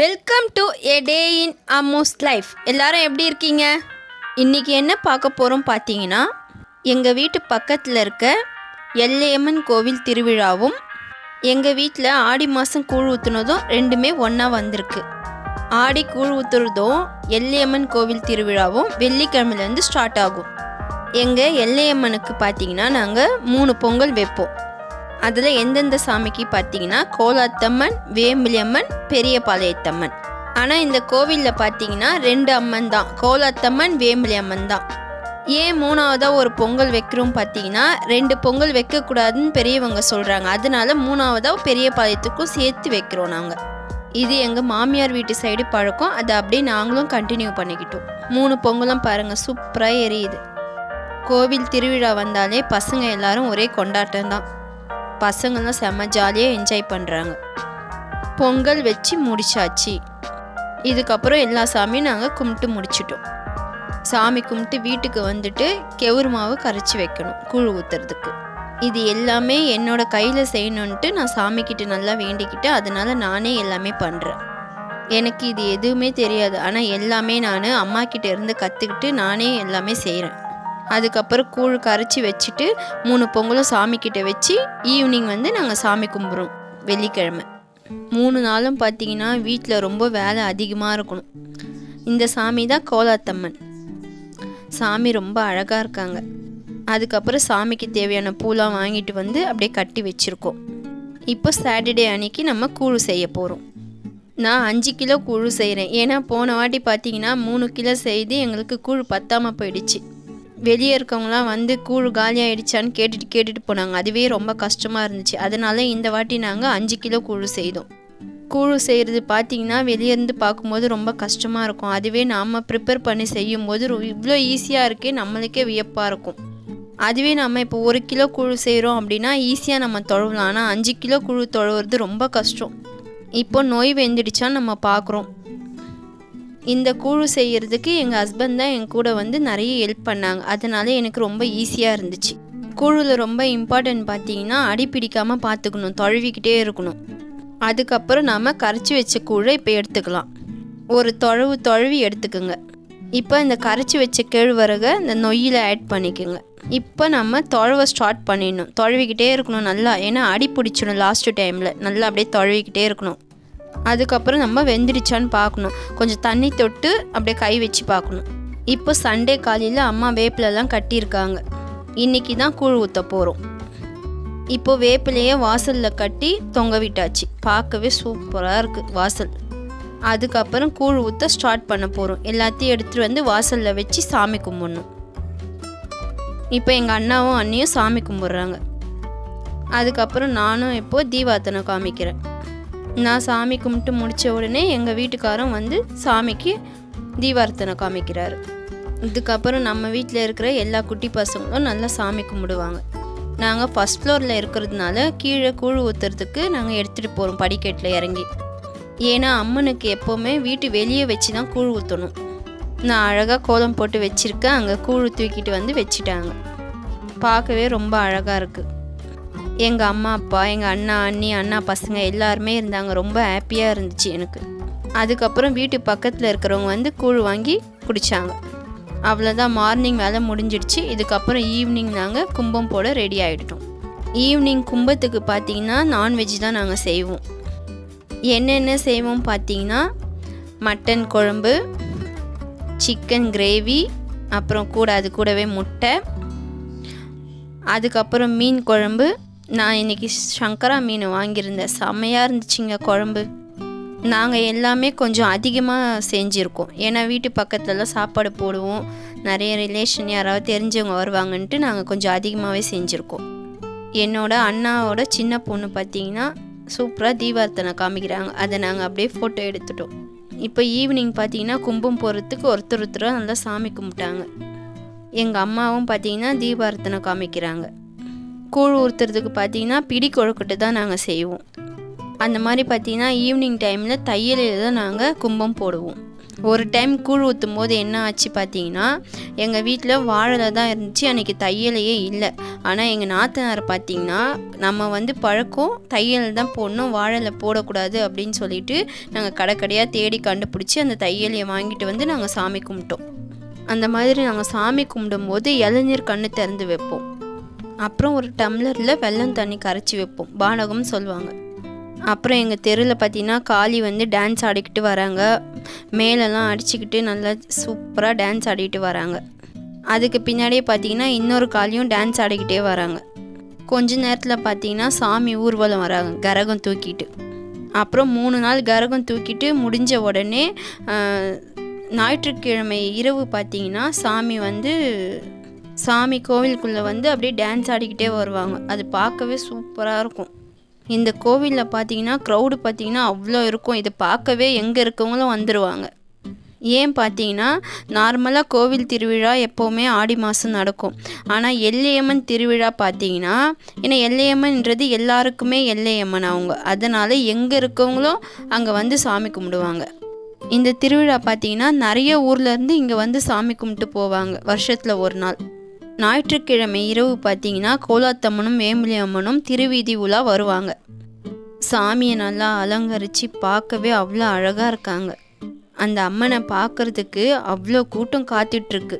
Welcome to a day in Ammu's life. எல்லாரும் எப்படி இருக்கீங்க? இன்றைக்கி என்ன பார்க்க போகிறோம் பார்த்தீங்கன்னா, எங்கள் வீட்டு பக்கத்தில் இருக்க எல்லையம்மன் கோவில் திருவிழாவும் எங்கள் வீட்டில் ஆடி மாதம் கூழ் ஊற்றுனதும் ரெண்டுமே ஒன்றா வந்திருக்கு. ஆடி கூழ் ஊற்றுறதும் எல்லையம்மன் கோவில் திருவிழாவும் வெள்ளிக்கிழமையிலேருந்து ஸ்டார்ட் ஆகும். எங்கள் எல்லையம்மனுக்கு பார்த்தீங்கன்னா நாங்கள் 3 பொங்கல் வைப்போம். அதில் எந்தெந்த சாமிக்கு பார்த்தீங்கன்னா கோலாத்தம்மன், வேம்பிலியம்மன், பெரியபாளையத்தம்மன். ஆனால் இந்த கோவிலில் பார்த்தீங்கன்னா 2 அம்மன் தான், கோலாத்தம்மன், வேம்பிலியம்மன் தான். ஏன் 3வதாக ஒரு பொங்கல் வைக்கிறோம் பார்த்தீங்கன்னா 2 பொங்கல் வைக்கக்கூடாதுன்னு பெரியவங்க சொல்கிறாங்க. அதனால 3வதாக பெரியபாளையத்துக்கும் சேர்த்து வைக்கிறோம் நாங்கள். இது எங்கள் மாமியார் வீட்டு சைடு பழக்கம். அதை அப்படியே நாங்களும் கண்டினியூ பண்ணிக்கிட்டோம். 3 பொங்கலும் பாருங்கள் சூப்பராக எரியுது. கோவில் திருவிழா வந்தாலே பசங்க எல்லாரும் ஒரே கொண்டாட்டம் தான். பசங்கள்லாம் செம்ம ஜாலியாக என்ஜாய் பண்ணுறாங்க. பொங்கல் வச்சு முடிச்சாச்சு. இதுக்கப்புறம் எல்லா சாமியும் நாங்கள் கும்பிட்டு முடிச்சிட்டோம். சாமி கும்பிட்டு வீட்டுக்கு வந்துட்டு கெவுரு மாவு கரைச்சி வைக்கணும் கூழ் ஊற்றுறதுக்கு. இது எல்லாமே என்னோட கையில் செய்யணுன்ட்டு நான் சாமிக்கிட்ட நல்லா வேண்டிக்கிட்டு அதனால் நானே எல்லாமே பண்ணுறேன். எனக்கு இது எதுவுமே தெரியாது. ஆனால் எல்லாமே நான் அம்மா கிட்ட இருந்து கற்றுக்கிட்டு நானே எல்லாமே செய்கிறேன். அதுக்கப்புறம் கூழ் கரைச்சி வச்சுட்டு 3 பொங்கலும் சாமிக்கிட்ட வச்சு ஈவினிங் நாங்கள் சாமி கும்பிட்றோம். வெள்ளிக்கிழமை 3 நாளும் பார்த்திங்கன்னா வீட்டில் ரொம்ப வேலை அதிகமாக இருக்கணும். இந்த சாமி தான் கோலாத்தம்மன் சாமி. ரொம்ப அழகாக இருக்காங்க. அதுக்கப்புறம் சாமிக்கு தேவையான பூலாம் வாங்கிட்டு அப்படியே கட்டி வச்சுருக்கோம். இப்போ சாட்டர்டே அன்னைக்கு நம்ம கூழ் செய்ய போகிறோம். நான் 5 கிலோ கூழ் செய்கிறேன். ஏன்னா போன வாட்டி பார்த்திங்கன்னா 3 கிலோ செய்து எங்களுக்கு கூழ் பத்தாமல் போயிடுச்சு. வெளியே இருக்கவங்களாம் கூழ் காலியாகிடுச்சான்னு கேட்டுட்டு போனாங்க. அதுவே ரொம்ப கஷ்டமாக இருந்துச்சு. அதனால் இந்த வாட்டி நாங்கள் 5 கிலோ கூழ் செய்தோம். கூழ் செய்கிறது பார்த்திங்கன்னா வெளியேருந்து பார்க்கும்போது ரொம்ப கஷ்டமாக இருக்கும். அதுவே நாம் ப்ரிப்பேர் பண்ணி செய்யும்போது இவ்வளோ ஈஸியாக இருக்கே, நம்மளுக்கே வியப்பாக இருக்கும். அதுவே நம்ம இப்போ 1 கிலோ கூழ் செய்கிறோம் அப்படின்னா ஈஸியாக நம்ம தொழலாம். ஆனால் 5 கிலோ கூழ் தொழுவது ரொம்ப கஷ்டம். இப்போ நோய் வெந்துடுச்சான்னு நம்ம பார்க்குறோம். இந்த கூழ் செய்கிறதுக்கு எங்கள் ஹஸ்பண்ட் தான் என் கூட நிறைய ஹெல்ப் பண்ணாங்க. அதனால எனக்கு ரொம்ப ஈஸியாக இருந்துச்சு. கூழில் ரொம்ப இம்பார்ட்டன்ட் பார்த்தீங்கன்னா அடி பிடிக்காமல் பார்த்துக்கணும், தொழுவிக்கிட்டே இருக்கணும். அதுக்கப்புறம் நாம் கரைச்சி வச்ச கூழை இப்போ எடுத்துக்கலாம். ஒரு தொழுவி எடுத்துக்கோங்க. இப்போ இந்த கரைச்சி வச்ச கேழ்வரகை இந்த நொய்யில் ஆட் பண்ணிக்கோங்க. இப்போ நம்ம தொழவை ஸ்டார்ட் பண்ணிடணும். தொழுவிக்கிட்டே இருக்கணும் நல்லா. ஏன்னா அடி பிடிச்சிடும் லாஸ்ட்டு டைமில். நல்லா அப்படியே தொழுவிக்கிட்டே இருக்கணும். அதுக்கப்புறம் நம்ம வெந்துடுச்சான்னு பார்க்கணும். கொஞ்சம் தண்ணி தொட்டு அப்படியே கை வச்சு பார்க்கணும். இப்போ சண்டே காலையில் அம்மா வேப்பிலெல்லாம் கட்டியிருக்காங்க. இன்றைக்கி தான் கூழ் ஊற்ற போகிறோம். இப்போ வேப்பிலையே வாசலில் கட்டி தொங்க விட்டாச்சு. பார்க்கவே சூப்பராக இருக்குது வாசல். அதுக்கப்புறம் கூழ் ஊற்ற ஸ்டார்ட் பண்ண போகிறோம். எல்லாத்தையும் எடுத்துகிட்டு வாசலில் வச்சு சாமி கும்பிடணும். இப்போ எங்கள் அண்ணாவும் அண்ணியும் சாமி கும்பிட்றாங்க. அதுக்கப்புறம் நானும் இப்போது தீபார்த்தனை காமிக்கிறேன். நான் சாமி கும்பிட்டு முடித்த உடனே எங்கள் வீட்டுக்காரும் சாமிக்கு தீபார்த்தனை காமிக்கிறாரு. இதுக்கப்புறம் நம்ம வீட்டில் இருக்கிற எல்லா குட்டி பசங்களும் நல்லா சாமி கும்பிடுவாங்க. நாங்கள் ஃபஸ்ட் ஃப்ளோரில் இருக்கிறதுனால கீழே கூழ் ஊற்றுறதுக்கு நாங்கள் எடுத்துகிட்டு போகிறோம் படிக்கட்டில் இறங்கி. ஏன்னா அம்மனுக்கு எப்போவுமே வீட்டு வெளியே வச்சு தான் கூழ் ஊற்றணும். நான் அழகாக கோலம் போட்டு வச்சுருக்கேன். அங்கே கூழ் தூக்கிட்டு வச்சுட்டாங்க. பார்க்கவே ரொம்ப அழகாக இருக்குது. எங்கள் அம்மா அப்பா, எங்கள் அண்ணா அண்ணி, அண்ணா பசங்க எல்லாருமே இருந்தாங்க. ரொம்ப ஹாப்பியாக இருந்துச்சு எனக்கு. அதுக்கப்புறம் வீட்டு பக்கத்தில் இருக்கிறவங்க கூழ் வாங்கி குடித்தாங்க. அவ்வளோதான், மார்னிங் வேலை முடிஞ்சிடுச்சு. இதுக்கப்புறம் ஈவினிங் நாங்கள் கும்பம் போட ரெடி ஆகிட்டோம். ஈவினிங் கும்பத்துக்கு பார்த்திங்கன்னா நான்வெஜ் தான் நாங்கள் செய்வோம். என்னென்ன செய்வோம் பார்த்திங்கன்னா மட்டன் குழம்பு, சிக்கன் கிரேவி, அப்புறம் அது கூடவே முட்டை, அதுக்கப்புறம் மீன் குழம்பு. நான் இன்றைக்கி சங்கரா மீன் வாங்கியிருந்தேன். செம்மையாக இருந்துச்சுங்க குழம்பு. நாங்கள் எல்லாமே கொஞ்சம் அதிகமாக செஞ்சுருக்கோம். ஏன்னா வீட்டு பக்கத்துலலாம் சாப்பாடு போடுவோம். நிறைய ரிலேஷன் யாராவது தெரிஞ்சவங்க வருவாங்கன்ட்டு நாங்கள் கொஞ்சம் அதிகமாகவே செஞ்சுருக்கோம். என்னோட அண்ணாவோட சின்ன பொண்ணு பார்த்திங்கன்னா சூப்பராக தீபார்த்தனை காமிக்கிறாங்க. அதை நாங்கள் அப்படியே ஃபோட்டோ எடுத்துட்டோம். இப்போ ஈவினிங் பார்த்திங்கன்னா கும்பம் போகிறதுக்கு ஒருத்தராக நல்லா சாமி கும்பிட்டாங்க. எங்கள் அம்மாவும் பார்த்திங்கன்னா தீபார்த்தனை காமிக்கிறாங்க. கூழ் ஊற்றுறதுக்கு பார்த்திங்கன்னா பிடி கொழுக்கட்டை தான் நாங்கள் செய்வோம். அந்த மாதிரி பார்த்திங்கன்னா ஈவினிங் டைமில் தையலில் தான் நாங்கள் கும்பம் போடுவோம். ஒரு டைம் கூழ் ஊற்றும் போது என்ன ஆச்சு பார்த்தீங்கன்னா, எங்கள் வீட்டில் வாழலை தான் இருந்துச்சு, அன்றைக்கி தையலையே இல்லை. ஆனால் எங்கள் நாத்தனார் பார்த்திங்கன்னா, நம்ம பழக்கம் தையல் தான் போடணும், வாழலை போடக்கூடாது அப்படின்னு சொல்லிட்டு நாங்கள் கடைக்கடையாக தேடி கண்டுபிடிச்சி அந்த தையலையை வாங்கிட்டு நாங்கள் சாமி கும்பிட்டோம். அந்த மாதிரி நாங்கள் சாமி கும்பிடும்போது இளநீர் கண்ணு திறந்து வைப்போம். அப்புறம் ஒரு டம்ளரில் வெல்லம் தண்ணி கரைச்சி வைப்போம், பானகம்னு சொல்லுவாங்க. அப்புறம் எங்கள் தெருவில் பார்த்திங்கன்னா காளி டான்ஸ் ஆடிக்கிட்டு வராங்க, மேலெல்லாம் அடிச்சுக்கிட்டு நல்லா சூப்பராக டான்ஸ் ஆடிக்கிட்டு வராங்க. அதுக்கு பின்னாடியே பார்த்திங்கன்னா இன்னொரு காளியும் டான்ஸ் ஆடிக்கிட்டே வராங்க. கொஞ்ச நேரத்தில் பார்த்திங்கன்னா சாமி ஊர்வலம் வராங்க கரகம் தூக்கிட்டு. அப்புறம் 3 நாள் கரகம் தூக்கிட்டு முடிஞ்ச உடனே ஞாயிற்றுக்கிழமை இரவு பார்த்திங்கன்னா சாமி கோவிலுக்குள்ளே அப்படியே டான்ஸ் ஆடிக்கிட்டே வருவாங்க. அது பார்க்கவே சூப்பராக இருக்கும். இந்த கோவிலில் பார்த்திங்கன்னா க்ரௌடு பார்த்திங்கன்னா அவ்வளோ இருக்கும். இதை பார்க்கவே எங்கே இருக்கவங்களும் வந்துடுவாங்க. ஏன் பார்த்திங்கன்னா, நார்மலாக கோவில் திருவிழா எப்போவுமே ஆடி மாதம் நடக்கும். ஆனால் எல்லையம்மன் திருவிழா பார்த்திங்கன்னா, ஏன்னா எல்லையம்மன்ன்றது எல்லாருக்குமே எல்லையம்மன் அவங்க, அதனால் எங்கே இருக்கவங்களும் அங்கே சாமி கும்பிடுவாங்க. இந்த திருவிழா பார்த்திங்கன்னா நிறைய ஊர்லேருந்து இங்கே சாமி கும்பிட்டு போவாங்க வருஷத்தில் ஒரு நாள். ஞாயிற்றுக்கிழமை இரவு பார்த்திங்கன்னா கோலாத்தம்மனும் வேம்புலி அம்மனும் திருவீதி உலா வருவாங்க. சாமியை நல்லா அலங்கரித்து பார்க்கவே அவ்வளோ அழகாக இருக்காங்க. அந்த அம்மனை பார்க்குறதுக்கு அவ்வளோ கூட்டம் காத்துட்ருக்கு.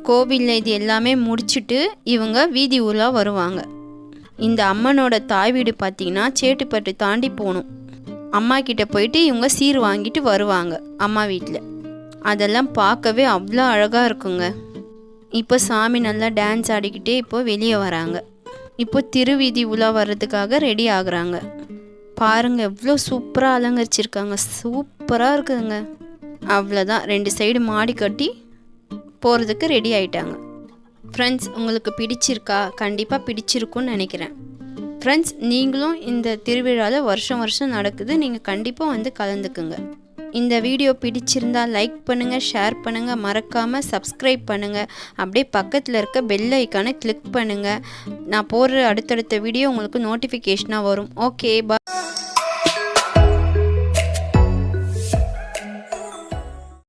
கோவிலில் இது எல்லாமே முடிச்சுட்டு இவங்க வீதி உலா வருவாங்க. இந்த அம்மனோட தாய் வீடு பார்த்திங்கன்னா சேட்டுப்பட்டு தாண்டி போகணும். அம்மா கிட்ட போயிட்டு இவங்க சீர் வாங்கிட்டு வருவாங்க அம்மா வீட்டில். அதெல்லாம் பார்க்கவே அவ்வளோ அழகாக இருக்குங்க. இப்போ சாமி நல்லா டான்ஸ் ஆடிக்கிட்டே இப்போ வெளியே வராங்க. இப்போ திருவீதி உலா வர்றதுக்காக ரெடி ஆகுறாங்க. பாருங்கள் எவ்வளோ சூப்பராக அலங்கரிச்சிருக்காங்க, சூப்பராக இருக்குதுங்க. அவ்வளோதான், 2 சைடு மாடி கட்டி போகிறதுக்கு ரெடி ஆகிட்டாங்க. ஃப்ரெண்ட்ஸ், உங்களுக்கு பிடிச்சிருக்கா? கண்டிப்பாக பிடிச்சிருக்குன்னு நினைக்கிறேன். ஃப்ரெண்ட்ஸ், நீங்களும் இந்த திருவிழாவில் வருஷம் நடக்குது, நீங்கள் கண்டிப்பாக கலந்துக்குங்க. இந்த வீடியோ பிடிச்சிருந்தா லைக் பண்ணுங்கள், ஷேர் பண்ணுங்கள், மறக்காமல் சப்ஸ்கிரைப் பண்ணுங்கள். அப்படியே பக்கத்தில் இருக்க பெல் ஐக்கானை கிளிக் பண்ணுங்கள். நான் போடுற அடுத்தடுத்த வீடியோ உங்களுக்கு நோட்டிஃபிகேஷனாக வரும். ஓகே, பாய்.